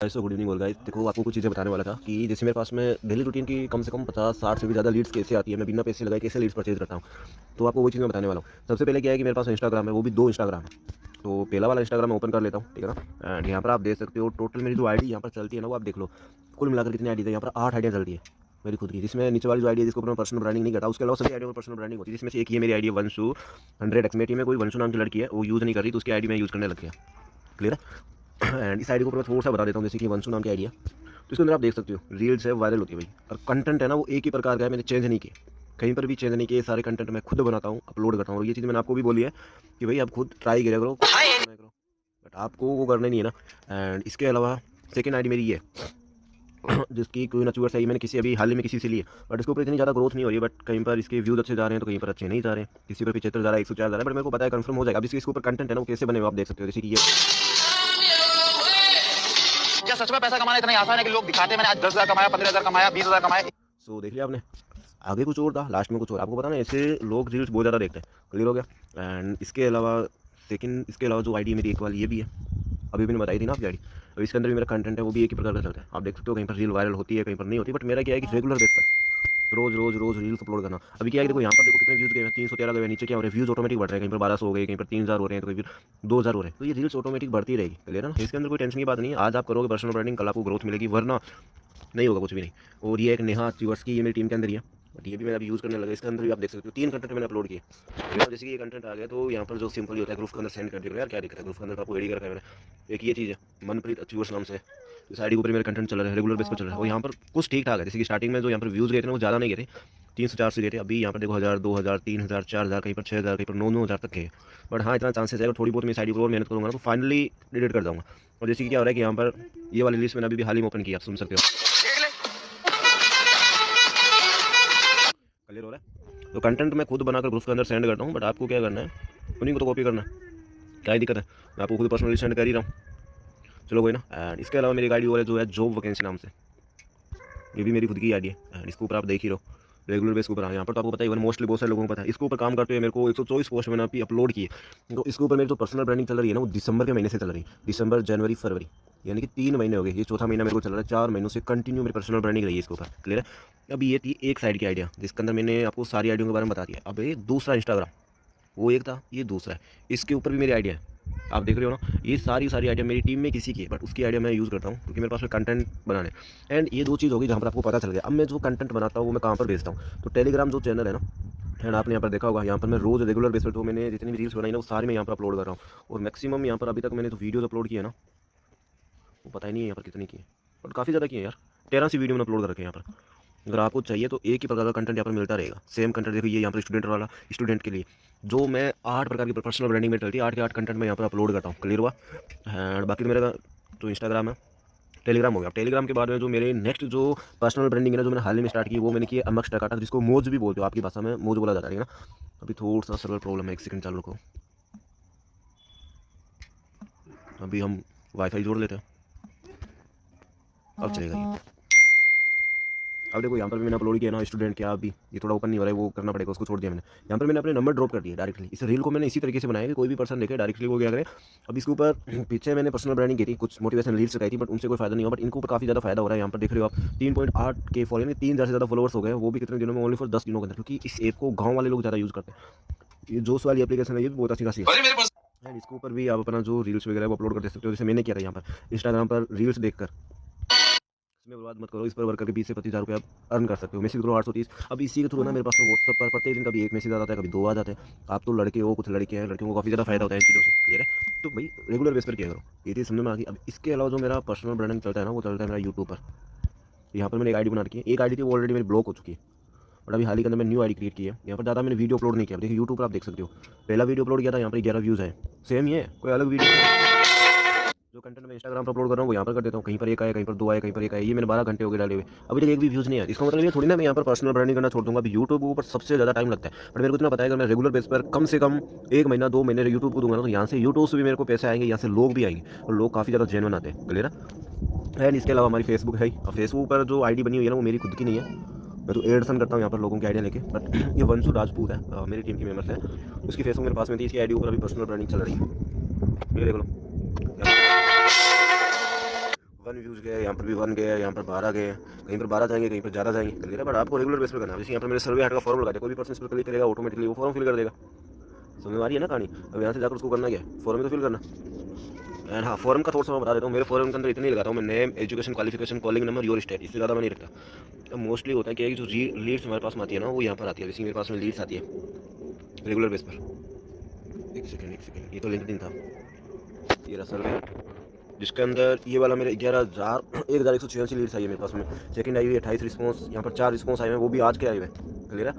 So good evening बोल guys. देखो आपको कुछ चीज़ें बताने वाला था कि जैसे मेरे पास में डेली रूटीन की कम से कम 50-60 से भी ज़्यादा लीड्स कैसे आती है, मैं बिना पैसे लगाए कैसे लीड्स परचेज करता हूँ। तो आपको वही चीज़ मैं बताने वाला हूँ। सबसे पहले क्या है कि मेरे पास इंस्टाग्राम है, वो भी 2 इंस्टाग्राम है। तो पहला वाला इंस्टाग्राम मैं ओपन कर लेता हूँ, ठीक है ना। एंड यहाँ पर आप देख सकते हो टोटल मेरी जो आईडी यहाँ पर चलती है ना, वो आप देख लो। कुल मिलाकर कितनी आईडी है यहाँ पर, 8 आईडियाँ चलती है मेरी खुद की। जिसमें नीचे वाली जो आईडी है जिसको ऊपर मैं पर्सनल ब्रांडिंग नहीं करता, उसके अलावा सभी आईडियों में पर्सनल ब्रांडिंग होती है। जिसमें से एक ये मेरी आईडी है वंशु 100 एक्समेटी में, कोई वंशु नाम की लड़की है वो यूज़ नहीं कर रही, तो उसकी आईडी मैं यूज़ करने लग गया। क्लियर है। एंड इस आईडी को मैं थोड़ा सा बता देता हूँ, जैसे कि वंशु नाम की आईडी है। तो इसके अंदर आप देख सकते हो रील्स है, वायरल होती है भाई। और कंटेंट है ना वो एक ही प्रकार का है, मैंने चेंज नहीं किया, कहीं पर भी चेंज नहीं किया। सारे कंटेंट मैं खुद बनाता हूँ, अपलोड करता हूँ। और ये चीज़ मैंने आपको भी बोली है कि भाई आप खुद ट्राई करा करो, बट आपको वो करना नहीं है ना। एंड इसके अलावा सेकेंड आईडी मेरी ये है जिसकी कोई नचूर सही मैंने किसी अभी हाल ही में किसी से ली है, बट इसके ऊपर इतनी ज़्यादा ग्रोथ नहीं हो रही है। बट कहीं पर इसके व्यूज़ अच्छे जा रहे हैं, तो कहीं पर अच्छे नहीं जा रहे हैं। किसी पर 75 जा रहा है, 104 जा रहा है, बट मेरे को पता है कंफर्म हो जाएगा। अब इसके ऊपर कंटेंट है ना वो कैसे बने हुए आप देख सकते हो। जैसे कि ये क्या सच में पैसा कमाना इतना आसान है कि लोग दिखाते हैं मैंने आज 10,000 कमाया, 15,000 कमाया, 20,000 कमाया। सो देख लिया आपने, आगे कुछ और था लास्ट में कुछ और। आपको पता ना ऐसे लोग रील्स बहुत ज़्यादा देखते हैं। क्लियर हो गया। एंड इसके अलावा सेकंड, इसके अलावा जो आईडी मेरी एक वाली ये भी है, अभी मैंने बताई थी ना आपकी आईडी। अब इसके अंदर भी मेरा कंटेंट है, वो भी एक ही प्रकार का चलता है। आप देख सकते हो कहीं पर रील वायरल होती है, कहीं पर नहीं होती। बट मेरा क्या है कि रेगुलर बेस पर रोज रोज रोज रील्स अपलोड करना। अभी क्या है कि देखो यहाँ पर देखो कितने व्यूज़ गए हैं, 313 गए हैं। नीचे क्या हो रहा है, व्यूज़ ऑटोमेटिक बढ़ रहे हैं, कहीं पर 1200 हो गए, कहीं पर 3000 हो रहे हैं, तो कहीं पर 2000 हो रहे हैं। तो ये रील्स ऑटोमेटिक बढ़ती रहेगी। क्लियर है ना। इसके अंदर कोई टेंशन की बात नहीं है। आज आप करोगे पर्सनल ब्रांडिंग, कल आपको ग्रोथ मिलेगी, वरना नहीं होगा कुछ भी नहीं। और ये एक नेहा च्यूअर्स की, ये मेरी टीम के अंदर ही है, बट ये भी मैं अभी यूज़ करने लगा। इसके अंदर भी आप देख सकते हो 3 कंटेंट मैंने अपलोड किए। जैसे कि ये कंटेंट आ गया तो यहाँ पर जो सिंपल होता है ग्रुप के अंदर सेंड कर दिया यार, क्या दिक्कत है। ग्रुप के अंदर आपको एडी कर मैंने। एक ये चीज़ है मनप्रीत च्यूअर्स नाम से, इस आईडी के ऊपर मेरा कंटेंट चल रहा है, रेगुलर बेस पर चल रहा है। और यहाँ पर कुछ ठीक ठाक है। जैसे कि स्टार्टिंग में जो यहाँ पर व्यूज़ गए थे ना वो ज़्यादा नहीं गए थे, 300-400 गए थे। अभी यहाँ पर देखो 1000, 2000, 3000, 4000, कहीं पर 6000, कहीं पर 9-9 हज़ार तक है। बट हाँ इतना चांसेस है अगर थोड़ी बहुत मैं साइड पर और मेहनत करूँगा ना तो फाइनली डिलीट कर दूँगा। और जैसे कि क्या हो रहा है कि यहाँ पर ये वाली लिस्ट मैंने अभी भी हाल ही में ओपन किया, आप सुन सकते हो। क्लियर हो रहा है। तो कंटेंट मैं खुद बनाकर ग्रुप के अंदर सेंड करता हूँ, बट आपको क्या करना है, उन्हीं को तो कॉपी करना है। क्या ही दिक्कत है, मैं आपको खुद पर्सनली सेंड कर ही रहा हूँ। चलो कोई ना। एंड इसके अलावा मेरी आईडी और है जो है जॉब वैकेंसी नाम से, ये भी मेरी खुद की आईडी है। एंड इसके ऊपर आप देख ही रहो रेगुलर बेस के ऊपर। यहाँ पर तो आपको पता है, इवन मोस्टली बहुत सारे लोगों को पता है। इसके ऊपर काम करते हुए मेरे को 124 पोस्ट मैंने अभी अपलोड की है। तो इसके ऊपर मेरी जो पर्सनल ब्रांडिंग चल रही है ना वो दिसंबर के महीने से चल रही है। दिसंबर, जनवरी, फरवरी, यानी कि 3 महीने हो गए। ये चौथा महीना मेरे को चल रहा है। 4 महीनों से कंटिन्यू मेरी पर्सनल ब्रांडिंग रही है इसके ऊपर। क्लियर है। अभी ये थी एक साइड की आइडिया, जिसके अंदर मैंने आपको सारी आइडियों के बारे में बता दिया। अब ये दूसरा इंस्टाग्राम, वो एक था, ये दूसरा है। इसके ऊपर भी मेरी आइडिया है, आप देख रहे हो ना। ये सारी आइडिया मेरी टीम में किसी की है, बट उसकी आइडिया मैं यूज़ करता हूँ क्योंकि मेरे पास में कंटेंट बनाने। एंड ये 2 चीज़ होगी जहाँ पर आपको पता चल गया। अब मैं जो कंटेंट बनाता हूँ वो मैं कहाँ पर भेजता हूँ, तो टेलीग्राम जो चैनल है ना, एंड आपने यहाँ पर देखा होगा, यहाँ पर मैं रोज़ रेगुलर बेस पर जो मैंने जितनी भी रील्स बनाई ना वो सारी मैं यहाँ पर अपलोड कर रहा हूँ। और मैक्सिमम यहाँ पर अभी तक मैंने जो वीडियोज़ अपलोड किए ना वो पता ही नहीं है यहाँ पर कितनी की है, बट काफ़ी ज़्यादा की है यार। 13 सी वीडियो मैंने अपलोड कर रखे हैं यहाँ पर। अगर आपको चाहिए तो एक ही प्रकार का कंटेंट यहाँ पर मिलता रहेगा, सेम कंटेंट। देखो ये यहाँ पर स्टूडेंट वाला, स्टूडेंट के लिए जो मैं 8 प्रकार की पर्सनल ब्रांडिंग में चलती है, 8 के 8 कंटेंट मैं यहाँ पर अपलोड करता हूँ। क्लियर हुआ। एंड बाकी मेरा जो इंस्टाग्राम है, टेलीग्राम हो गया। टेलीग्राम के बाद में जो मेरे नेक्स्ट जो पर्सनल ब्रांडिंग है ना, जो मैंने हाल ही में स्टार्ट की, वो मैंने किया अमक्स टकाटक, जिसको मोज भी बोलते हो, आपकी भाषा में मोज बोला जाता है ना। अभी थोड़ा सा सर्वर प्रॉब्लम है, एक सेकंड चालू रखो। अभी हम वाईफाई जोड़ लेते हैं, अब चलेगा ये। अब देखो यहाँ पर भी मैंने अपलोड किया ना स्टूडेंट के। अभी ये थोड़ा ओपन नहीं हो रहा है, वो करना पड़ेगा, उसको छोड़ दिया मैंने। यहाँ पर मैंने अपने नंबर ड्रॉप कर दिया डायरेक्टली। इस रील को मैंने इसी तरीके से बनाया कि कोई भी पर्सन देखे डायरेक्टली वो क्या करे। अब इसके ऊपर पीछे मैंने पर्सनल ब्रांडिंग की थी, कुछ मोटिवेशन रील्स लगाई थी, बट उनसे कोई फायदा नहीं हुआ। बट इनको ऊपर काफ़ी ज़्यादा फायदा हो रहा है। यहाँ पर देख रहे हो आप 3.8K फॉलोअर, 3000 से ज़्यादा फॉलोअर्स हो गए, वो भी कितने दिनों में, ओनली फॉर 10 दिनों के अंदर। क्योंकि इस ऐप को गाँव वाले लोग ज़्यादा यूज़ करते हैं। ये जोश वाली एप्लीकेशन है, ये भी बहुत अच्छी खासी है। एंड इसके ऊपर भी आप अपना जो रील्स वगैरह वो अपलोड कर सकते हो, जैसे मैंने किया था यहाँ पर इंस्टाग्राम पर रील्स देखकर। इसमें बर्बाद मत करो, इस पर वर्क करके 20 से 25 हज़ार रुपये आप अर्न कर सकते हो। मैसेज करो 830। अब इसी के थ्रू ना मेरे पास व्हाट्सअप पर प्रत्येक दिन कभी एक मैसेज आ जाता है, कभी 2 आ जाते हैं। आप तो लड़के हो, कुछ लड़के हैं, लड़कियों को काफ़ी ज़्यादा फायदा होता है इन चीज़ों से। क्लियर है। तो भाई रेगुलर बेस पर किया करो, ये चीज़ समझ में आ गई। अब इसके अलावा जो मेरा पर्सनल ब्रांडिंग चलता है ना वो चलता है मेरा यूट्यूब पर। यहाँ पर मैंने एक आईडी बना रखी है। एक आईडी थी वो ऑलरेडी मेरी ब्लॉक हो चुकी है, बट अभी हाल ही के अंदर मैंने न्यू आईडी क्रिएट की है। यहाँ पर ज़्यादा मैंने वीडियो अपलोड नहीं किया। देखिए यूट्यूब पर आप देख सकते हो, पहला वीडियो अपलोड किया था, यहाँ पर 11 व्यूज़ है। सेम ही है, कोई अलग वीडियो। जो कंटेंट मैं इंस्टाग्राम पर अपलोड कर रहा हूँ वो यहाँ पर कर देता हूँ। कहीं पर एक आया, कहीं पर 2 आए, कहीं पर एक आया। ये मैंने 12 घंटे हो गए डाले हुए, अभी तक एक भी व्यूज़ नहीं आया। इसका मतलब ये थोड़ी ना मैं यहाँ पर पर्सनल ब्रांडिंग करना छोड़ दूँगा। अभी यूट्यूब ऊपर सबसे ज़्यादा टाइम लगता है, बट मेरे को इतना पता है कि मैं रेगुलर बेस पर कम से कम 1 महीना 2 महीने यूट्यूब को दूंगा ना, तो यहाँ से यूट्यूब से भी मेरे को पैसे आएंगे, यहाँ से लोग भी आएंगे, और लोग काफ़ी ज़्यादा जेन्युइन आते हैं। क्लियर है। एंड इसके अलावा हमारी फेसबुक है। और फेसबुक पर जो आईडी बनी हुई है ना वो मेरी खुद की नहीं है, मैं तो एडसन करता हूँ यहाँ पर लोगों की आइडिया लेके। बट ये वंशु राजपूत है, मेरी टीम की मेम्बर्स है। उसकी फेसबुक मेरे पास में थी, इसकी आईडी ऊपर अभी पर्सनल ब्रांडिंग चल रही है। ये देख लो 1 व्यूज़ गए, यहाँ पर भी 1 गए, यहाँ पर 12 गए, कहीं पर 12 जाएंगे, कहीं पर ज़्यादा जाएंगे, क्लियर है। बट आपको रेगुलर बेस पर करना है। जैसे यहाँ पर मैंने सर्वे हार्ट का फॉर्म लगा दिया, कोई भी पर्सन इस पर क्लिक करेगा ऑटोमेटिकली वो फॉर्म फिल कर देगा। समझ में आ रही है ना कहानी। अब यहाँ से जाकर उसको करना क्या है, फॉर्म ही तो फिल करना। एंड हाँ, फॉर्म का थोड़ा सा मैं बता देता हूँ। मेरे फॉर्म के अंदर इतने ही लगाता हूँ मैं, name, education, qualification, calling number, your state, इससे ज़्यादा मैं नहीं रखता। अब मोस्टली होता है कि जो लीड्स हमारे पास में आती है ना, वो यहाँ पर आती है। जैसे मेरे पास में लीड्स आती है रेगुलर बेस पर। एक सेकेंड, ये तो लिंक्डइन था, ये रहा सर्वे, जिसके अंदर ये वाला मेरे 11,186 लीड्स आई है मेरे पास में। सेकंड आई हुई 28 रिस्पॉन्स, यहाँ पर 4 रिस्पॉन्स आए हैं, वो भी आज के आए हुए हैं, क्लियर है।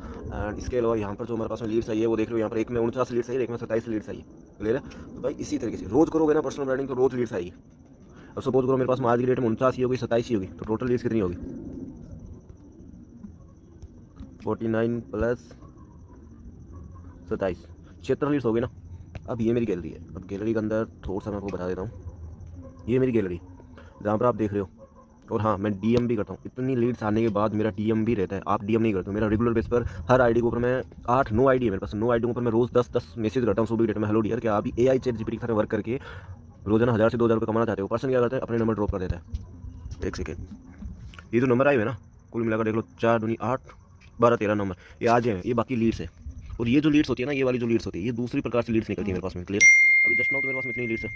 एंड इसके अलावा यहाँ पर जो हमारे पास में लीड्स आई है वो देख लो, यहाँ पर एक में 49 लीड्स आई है, एक में 27 लीड्स आई है, क्लियर है। तो भाई इसी तरीके से रोज़ करोगे ना पर्सनल ब्रांडिंग तो रोज़ लीड्स आएगी। अब सपोज करो मेरे पास में आज की डेट में 49 ही होगी, 27 ही होगी, तो टोटल लीड्स कितनी होगी, 49 प्लस 27, 76 लीड्स होगी ना। अब ये मेरी गैलरी है। अब गैलरी के अंदर थोड़ा सा मैं आपको बता देता हूँ, ये मेरी गैलरी जहाँ पर आप देख रहे हो। और हाँ, मैं डीएम भी करता हूँ। इतनी लीड्स आने के बाद मेरा डीएम भी रहता है। आप डीएम नहीं करते हो, मेरा रेगुलर बेस पर हर आईडी के ऊपर मैं 9 आईडी है मेरे पास, 9 आईडी के ऊपर मैं रोज़ 10 मैसेज करता हूँ सुबह की डेट में। हेलो डियर, क्या आप AI चैट GPT की तरह वर्क करके रोजाना 1000 से 2000 रुपये कमाना चाहते हो? पर्सन क्या करता है, अपने नंबर ड्रॉप कर देता है। एक सेकेंड, ये जो नंबर आए हुए ना, कुल मिलाकर देख लो, 4 दूनी 8, 12 13 नंबर ये आज हैं, ये बाकी लीड्स है। और ये जो लीड्स होती है ना, ये वाली जो लीड्स होती है, ये दूसरी प्रकार से लीड्स निकलती है मेरे पास में, क्लियर। अभी जस्ट नाउ तो मेरे पास में इतनी लीड्स है।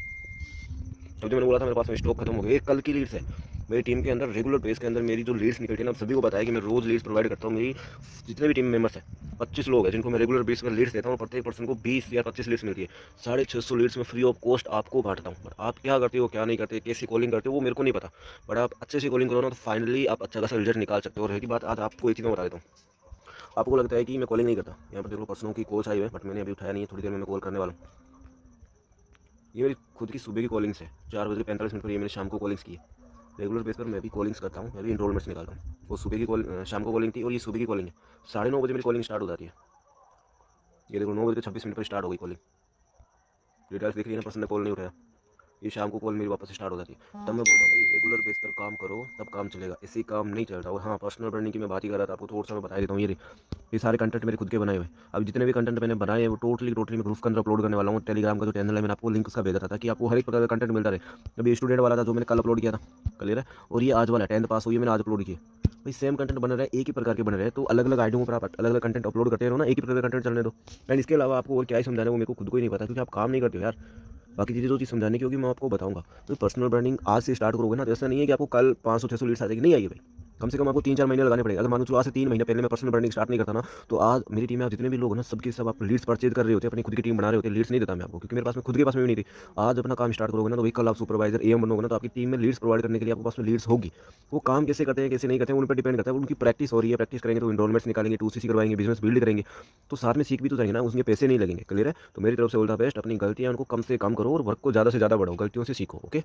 अब जो मैंने बोला था मेरे पास में स्टॉक खत्म हो गया, ये कल की लीड्स है। मेरी टीम के अंदर रेगुलर बेस के अंदर मेरी जो लीड्स निकलती है ना, सभी को बताया कि मैं रोज़ लीड्स प्रोवाइड करता हूँ। मेरी जितने भी टीम मेंबर्स हैं 25 लोग हैं जिनको मैं रेगुलर बेस पर लीड्स देता हूँ। प्रत्येक पर्सन को 20 या 25 लीड्स मिलती है। 650 लीड्स में फ्री ऑफ कॉस्ट आपको बांटता हूँ। बट आप क्या करते हो क्या नहीं करते, कैसी कॉलिंग करते हो वो मेरे को नहीं पता। बट आप अच्छे से कॉलिंग करो ना, तो फाइनली आप अच्छा खासा रिजल्ट निकाल सकते हो। और रही बात, आज आपको एक चीज़ मैं बता देता हूँ। आपको लगता है कि मैं कॉलिंग नहीं करता, यहाँ पर देखो पर्सनों की कॉल्स आई हुई है, बट मैंने अभी उठाया नहीं है। थोड़ी देर में मैं कॉल करने वाला हूँ। ये मेरी खुद की सुबह की कॉलिंग्स है, 4 बजे 45 मिनट पर। ये मैंने शाम को कॉलिंग्स की है। रेगुलर बेस पर मैं भी कॉलिंग्स करता हूँ, मैं भी इनरोलमेंट्स निकालता हूँ। वो सुबह की कॉल, शाम को कॉलिंग थी, और ये सुबह की कॉलिंग है। 9:30 बजे मेरी कॉलिंग स्टार्ट हो जाती है। ये देखो 9:26 पर स्टार्ट हो गई कॉलिंग। डिटेल्स देख रही है ना, पर्सन ने कॉल नहीं उठाया। ये शाम को कॉल मेरी वापस स्टार्ट हो जाती है। तब मैं बोलता हूँ भाई रेगुलर बेस पर काम करो, तब काम चलेगा, ऐसे ही काम नहीं चलता। और हाँ, पर्सनल ब्रांडिंग की मैं बात ही कर रहा था, आपको थोड़ा सा मैं बता देता हूँ। ये सारे कंटेंट मेरे खुद के बनाए हुए। अब जितने भी कंटेंट मैंने बनाए हैं वो टोटली मैं ग्रुप के अंदर अपलोड करने वाला हूँ। टेलीग्राम का जो चैनल है, मैंने आपको लिंक उसका भेजा था ताकि आपको हर एक प्रकार का कंटेंट मिलता रहे। अभी स्टूडेंट वाला था जो मैंने कल अपलोड किया था, क्लियर है। और ये आज वाला 10th पास हुई है, मैंने आज अपलोड किया। भाई सेम कंटेंट बन रहा है, एक ही प्रकार के बन रहे हैं, तो अलग अलग आईडियों पर आप अलग अलग कंटेंट अपलोड करते रहो ना, एक ही प्रकार का कंटेंट चलने दो। एंड इसके अलावा आपको और क्या ही समझाना है वो मेरे को खुद को ही नहीं पता, क्योंकि आप काम नहीं करते हो यार। बाकी चीज़ें जो चीज़ समझाने की होगी मैं आपको बताऊंगा। तो पर्सनल ब्रांडिंग आज से स्टार्ट करोगे ना, तो ऐसा नहीं है कि आपको कल 500-600 लीड्स आ जाएगी, नहीं आएगी भाई। कम से कम आपको 3-4 महीने लगाने पड़ेगा। अगर मान लो चलो आज से 3 महीने पहले मैं पर्सनल ब्रांडिंग स्टार्ट नहीं करता ना, तो आज मेरी टीम में आप जितने भी लोग हैं ना, सबके सब आप लीड्स परचेज कर रहे होते, अपनी खुद की टीम बना रहे होते। लीड्स नहीं देता मैं आपको, क्योंकि मेरे पास में खुद के पास में भी नहीं थी। आज अपना काम स्टार्ट करोगे ना, तो भाई कल आप सुपरवाइजर AM बनोगे ना, तो आपकी टीम में लीड्स प्रोवाइड करने के लिए आपके पास में लीड्स होगी। वो काम कैसे करते हैं कैसे नहीं करते हैं उन पर डिपेंड करता है। उनकी प्रैक्टिस हो रही है, प्रैक्टिस करेंगे तो इनरोलमेंट्स निकालेंगे, 2CC करवाएंगे, बिजनेस बिल्ड करेंगे, तो साथ में सीख भी तो जाएंगे ना, उसमें पैसे नहीं लगेंगे, क्लियर है। तो मेरी तरफ से ऑल द बेस्ट। अपनी गलतियां उनको कम से कम करो और वर्क को ज़्यादा से ज़्यादा बढ़ाओ, गलतियों से सीखो, ओके।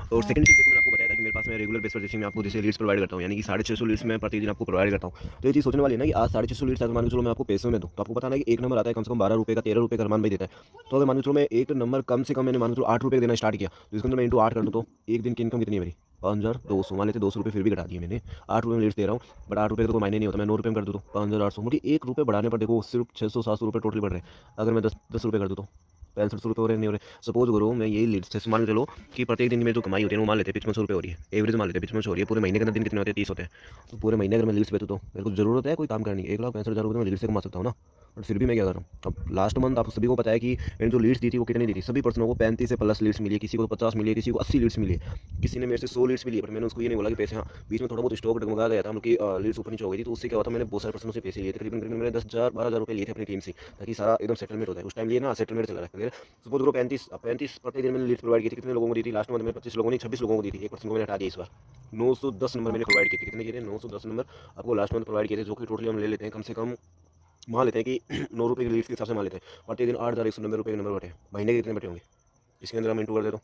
और सेकंड चीज़ देखो, मैंने आपको बताया था कि मेरे पास में रेगुलर बेस पर जैसे मैं आपको जैसे लीड्स प्रोवाइड करता हूँ, यानी कि 650 लीड्स मैं प्रतिदिन आपको प्रोवाइड करता हूँ। तो ये चीज़ सोचने वाली है ना कि आज 650 लीड्स अगर मान के चलो मैं आपको पैसे में दूँ, तो आपको पता ना कि एक नंबर आता है कम से कम 12 रुपये का, 13 रुपये का अरमान भाई देता है। तो अगर मान के चलो मैं एक नंबर कम से कम मैंने मान के चलो 8 रुपये देना स्टार्ट किया, तो इसके अंदर मैं इंटू 8 कर दूँ, तो एक दिन की इनकम कितनी है मेरी, 5200। मान लेते 200 रुपये फिर भी घटा दिए मैंने, 8 रुपये में लीड्स दे रहा हूँ। बट 8 रुपये का तो मायने नहीं होता, मैं 9 रुपये में कर दूँ तो 5800। मुझे 1 रुपये बढ़ाने पर देखो सिर्फ 600-700 रुपये टोटल बढ़ रहे हैं। अगर मैं 10 रुपये कर दूँ तो 6500 रुपये हो रहे नहीं हो रहे। सपोज करो मैं यही लीड से मान चलो कि प्रत्येक दिन में जो कमाई होती है वो मान लेते हैं 5500 रुपये हो रही है, एवरेज मान लेते हैं 5500 हो रही है। पूरे महीने के अंदर दिन कितने होते हैं, 30 होते हैं। तो पूरे महीने अगर मैं लीड्स बेचूँ तो मेरे को जरूरत है कोई काम करनी है, 1,65,000 रुपये मैं लीड से कमा सकता हूँ ना। बट फिर भी मैं क्या कर रहा हूँ, अब लास्ट मंथ आप सभी को पता है कि मैंने जो लीड्स दी थी वो कितनी दी थी, सभी पर्सनों को 35 से प्लस लीड्स मिली है, किसी को 50 मिली है, किसी को 80 लीड्स मिली है, किसी ने मेरे से 100 लीड्स मिली है। बट मैंने उसको ये नहीं बोला कि पैसे, हाँ बीच में थोड़ा बहुत स्टॉक डगमगा गया था, मतलब लीड्स ऊपर नीचे हो गई थी, तो उससे क्या हुआ था, मैंने बहुत सारे पर्सनों से पैसे लिए थे, करीबन मैंने 10,000-12,000 रुपये लिए थे अपनी टीम से, ताकि सारा एकदम सेटलमेंट होता है। उस टाइम लिए ना सेटलमेंट चला रहा है। सपोज करो 35 प्रत्येक दिन मैंने लीड्स प्रोवाइड की थी। कितने लोगों को दी थी लास्ट मंथ में, 25 लोगों ने, 26 लोगों को दी थी। एक पर्सन को मैंने हटा दिया इस बार। 910 नंबर मैंने प्रोवाइड किए थे। कितने किए थे, 910 नंबर आपको लास्ट मंथ प्रोवाइड किए थे, जो कि टोटली हम ले लेते हैं कम से कम, मान लेते हैं कि 9 रुपये की लीड्स के हिसाब से मान लेते हैं। प्रत्येक दिन 8,190 रुपये के नंबर बटे, महीने के कितने बटे होंगे, इसके अंदर हम इंटू कर देता हूँ,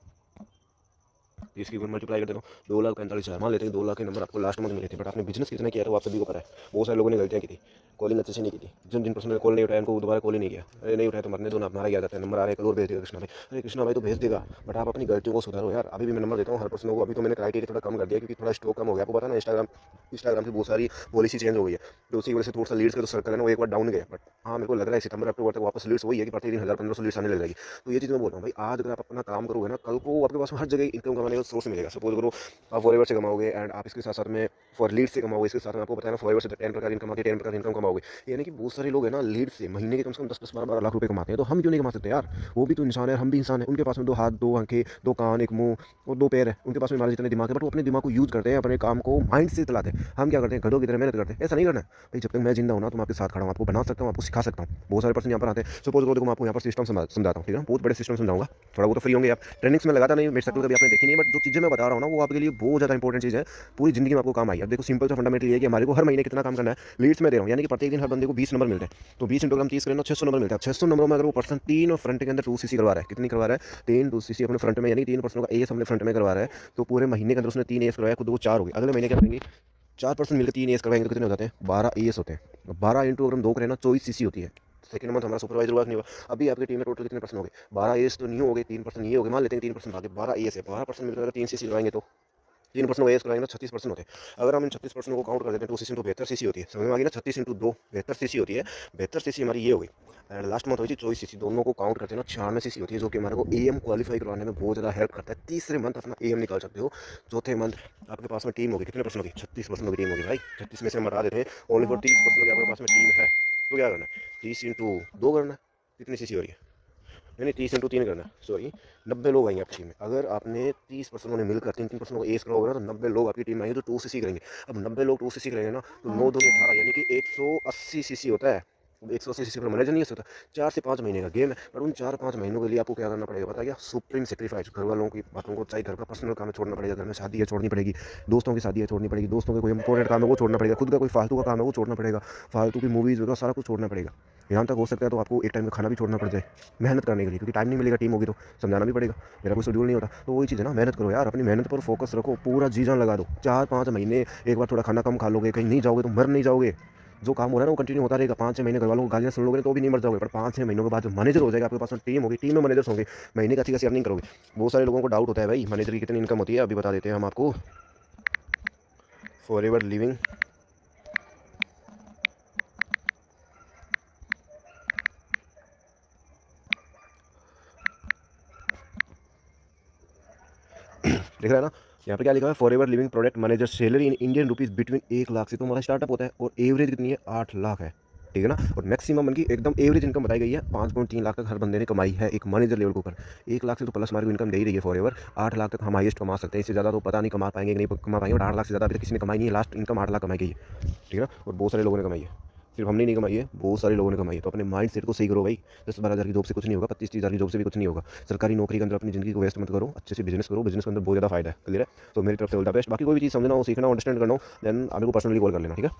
इसकी मल्टीप्लाई कर देता हूँ, 2,45,000 मान लेते हैं। 2 लाख के नंबर आपको लास्ट मंथ मिले थे। बट आपने बिजनेस कितना किया था वो आप सभी को पता है। बहुत सारे लोगों ने गलतियाँ की थी, कॉलिंग अच्छे से नहीं की थी। जिन पर्सन ने कॉल नहीं उठाया उनको दोबारा कॉल ही नहीं किया, अरे नहीं उठाया तो मरने दो ना, हमारा क्या जाता है, नंबर आ रहा है कल और भेज देगा कृष्णा भाई। अरे कृष्णा भाई तो भेज देगा, बट आप अपनी गलतियों को सुधारो यार। अभी भी मैं नंबर देता हूँ हर पर्सन को। अभी तो मैंने क्राइटेरिया थोड़ा कम कर दिया, क्योंकि थोड़ा स्टॉक कम हो गया। आपको पता ना इंस्टाग्राम से बहुत सारी पॉलिसी चेंज हो गई है, तो उसी वजह से थोड़ा सा लीड्स का जो सर्कल है ना वो एक बार डाउन गया। बट हाँ मेरे को लग रहा है सितंबर अक्टूबर तक वापस लीड्स वही है कि प्रतिदिन 1,000-1,500 लीड्स आने लग जाएगी। तो ये चीज़ मैं बोल रहा हूँ भाई, आज अगर आप अपना काम करोगे ना, कल को आपके पास हर जगह इनकम कमाने कमाएगा सोर्स से मिलेगा। सपोज करो आप फॉरएवर से कमाओगे एंड आप इसके साथ साथ में फॉर लीड से कमाओगे, इसके साथ में आपको पता है ना फॉरएवर से 10 प्रकार इनकम आती है, 10 प्रकार इनकम कमाओगे। यानी कि बहुत सारे लोग हैं ना लीड से महीने के कम से कम 10-10 12-12 लाख रुपए कमाते हैं। तो हम क्यों नहीं कमा सकते यार? वो भी तो इंसान है, हम भी इंसान है। उनके पास में 2 हाथ, 2 आंखें, 2 कान, 1 मुंह और 2 पैर है। उनके पास में हमारे जितने दिमाग है, बट वो अपने दिमाग को यूज करते हैं, अपने काम को माइंड से चलाते हैं। हम क्या करते हैं? गधों की तरह मेहनत करते हैं। ऐसा नहीं करना है भाई। जब तक मैं जिंदा हूं ना तो मैं आपके साथ खड़ा हूं, आपको बना सकता हूं, आपको सिखा सकता हूं। बहुत सारे पर्सन यहाँ पर आते हैं। सपोज करो देखो मैं आपको यहाँ पर सिस्टम समझाता हूँ, ठीक है? बहुत बड़े सिस्टम समझाऊंगा, थोड़ा बहुत तो फ्री होंगे आप। ट्रेनिंग्स में लगाता नहीं, मेरे सर्कल कभी आपने देखी नहीं है, बट जो चीज़ें मैं बता रहा हूँ ना वो आपके लिए बहुत ज़्यादा इंपॉर्टेंट चीज़ है, पूरी जिंदगी में आपको काम आई। अब देखो सिंपल सा फंडामेंटल ये है कि हमारे को हर महीने कितना काम करना है, लीड्स में दे रहा हूँ, यानी कि प्रत्येक दिन हर बंदे को 20 नंबर मिलते हैं। तो 20 इंटू 30 करें ना 600 नंबर मिलता है। 600 नंबरों में अगर वो पर्सन 3 और फ्रंट के अंदर 2cc करवा रहा है, कितनी करवा रहा है? 3 2cc अपने फ्रंट में, यानी 3 पर्सन का एस अपने फ्रंट में करवा रहा है। तो पूरे महीने के अंदर उसने 3 एस करवाया, खुद वो 4 हो गए। अगले महीने क्या करेंगे? 4% मिलकर 3 एस करवाएंगे तो कितने हो जाते हैं? 12 एस होते हैं। 12 इंटू अगर हम 2 करें ना 24cc होती है। सेकंड मंथ हमारा सुपरवाइजर वर्क नहीं हुआ। अभी आपकी टीम में टोटल कितने पर्सन हो गए? 12 एस तो नहीं हो गए, 3% ये हो गए, मान लेते हैं 3% आगे 12 एस है। 12% मिलकर अगर 3cc करवाएंगे तो 3% को एस कराएंगे तो 36% होते हैं। अगर हम इन 36% को काउंट कर देते हैं तो 2cc इंटू 72cc होती है। समझ में आ गई ना? 36 इंटू 2 72cc होती है। 72cc हमारी ये हो गई। एंड लास्ट मंथ हुई थी 24cc। दोनों को काउंट करते हैं ना 96cc होती है, जो कि हमारे को एएम क्वालिफाई करवाने में बहुत ज़्यादा हेल्प करता है। तीसरे मंथ अपना एएम निकाल सकते हो। चौथे मंथ आपके पास में टीम होगी, कितने पर्सन होगी? 36% की टीम होगी भाई। 36 में से हम हटा देते हैं, ओनली फॉर 30% की आपके पास में टीम है। तो क्या करना है? 30 इंटू 2 करना है। कितनी सीसी हो रही है? नहीं 30 इंटू 3 करना है, सॉरी। 90 लोग आएंगे आपकी टीम में। अगर आपने 30% ने मिलकर 3-3% को एस कराओगे ना तो 90 लोग आपकी टीम में आएंगे तो 2cc करेंगे। अब 90 लोग 2cc करेंगे ना तो 9 2 18, यानी कि 180cc होता है। 180cc पर मैनेजर नहीं हो सकता। 4 से 5 महीने का गेम है, पर उन 4-5 महीनों के लिए आपको क्या करना पड़ेगा पता है क्या? Supreme sacrifice. घर वालों की बातों को, चाहे घर का पर्सनल काम है छोड़ना पड़ेगा, घर में शादी है छोड़नी पड़ेगी, दोस्तों की शादी है छोड़नी पड़ेगी, दोस्तों के कोई इंपॉर्टेंट काम है वो छोड़ना पड़ेगा, खुद का कोई फालतू का काम है वो छोड़ना पड़ेगा, फालतू की मूवीज़ वगैरह सारा कुछ छोड़ना पड़ेगा। यहाँ तक हो सकता है तो आपको एक टाइम का खाना भी छोड़ना पड़ जाए मेहनत करने के लिए, क्योंकि टाइम नहीं मिलेगा। टीम होगी तो समझाना भी पड़ेगा, मेरा कोई शेड्यूल नहीं होता। तो वही चीज़ है ना, मेहनत करो यार, अपनी मेहनत पर फोकस रखो, पूरा जी जान लगा दो। 4-5 महीने एक बार थोड़ा खाना कम खा लोगे, कहीं नहीं जाओगे तो मर नहीं जाओगे। जो काम हो रहा है ना वो कंटिन्यू होता रहेगा। 5-6 महीने घर वालों को गालियाँ सुन लोगे तो भी नहीं मर जाओगे, पर 5-6 महीनों के बाद जो मैनेजर हो जाएगा, आपके पास में टीम होगी, टीम में मैनेजर्स होंगे, महीने का अच्छी अर्निंग करोगे। बहुत सारे लोगों को डाउट होता है भाई मैनेजर की कितनी इनकम होती है। अभी बता देते हैं हम आपको। फॉरएवर लिविंग दिख रहा है ना, यहाँ पे क्या लिखा है? Forever living product manager salary in Indian rupees between 1 lakh से तो हमारा स्टार्टअप होता है, और एवरेज कितनी है? 8 लाख है, ठीक है ना। और मैक्सिमम उनकी एकदम एवरेज इनकम बताई गई है 5.3 लाख तक हर बंदे ने कमाई है एक मैनेजर लेवल के ऊपर। 1 लाख से तो प्लस हमारी को इनकम दे ही रही है फॉरएवर। 8 लाख तक हम हाईएस्ट कमा सकते हैं, इससे ज़्यादा तो पता नहीं कमा पाएंगे कि नहीं कमा पाएंगे, बट 8 लाख से ज़्यादा अभी तक किसी ने कमाई नहीं है। लास्ट इनकम 8 लाख कमाई गई है, ठीक है ना। और बहुत सारे लोगों ने कमाई है, सिर्फ हमने नहीं कमाई है, बहुत सारे लोगों ने कमाई है। तो अपने माइंड सेट को सही करो भाई। 10-12 हज़ार की जॉब से कुछ नहीं होगा, 25-30 हज़ार की जॉब से भी कुछ नहीं होगा। सरकारी नौकरी के अंदर अपनी जिंदगी को वेस्ट मत करो, अच्छे से बिजनेस करो, बिजनेस के अंदर बहुत ज़्यादा फायदा है। क्लियर है? तो मेरी तरफ से ऑल द बेस्ट। बाकी कोई भी चीज़ समझना हो, सीखना हो, अंडरस्टैंड करना हो, देन आप मेरे को पर्सनली कॉल कर लेना, ठीक है।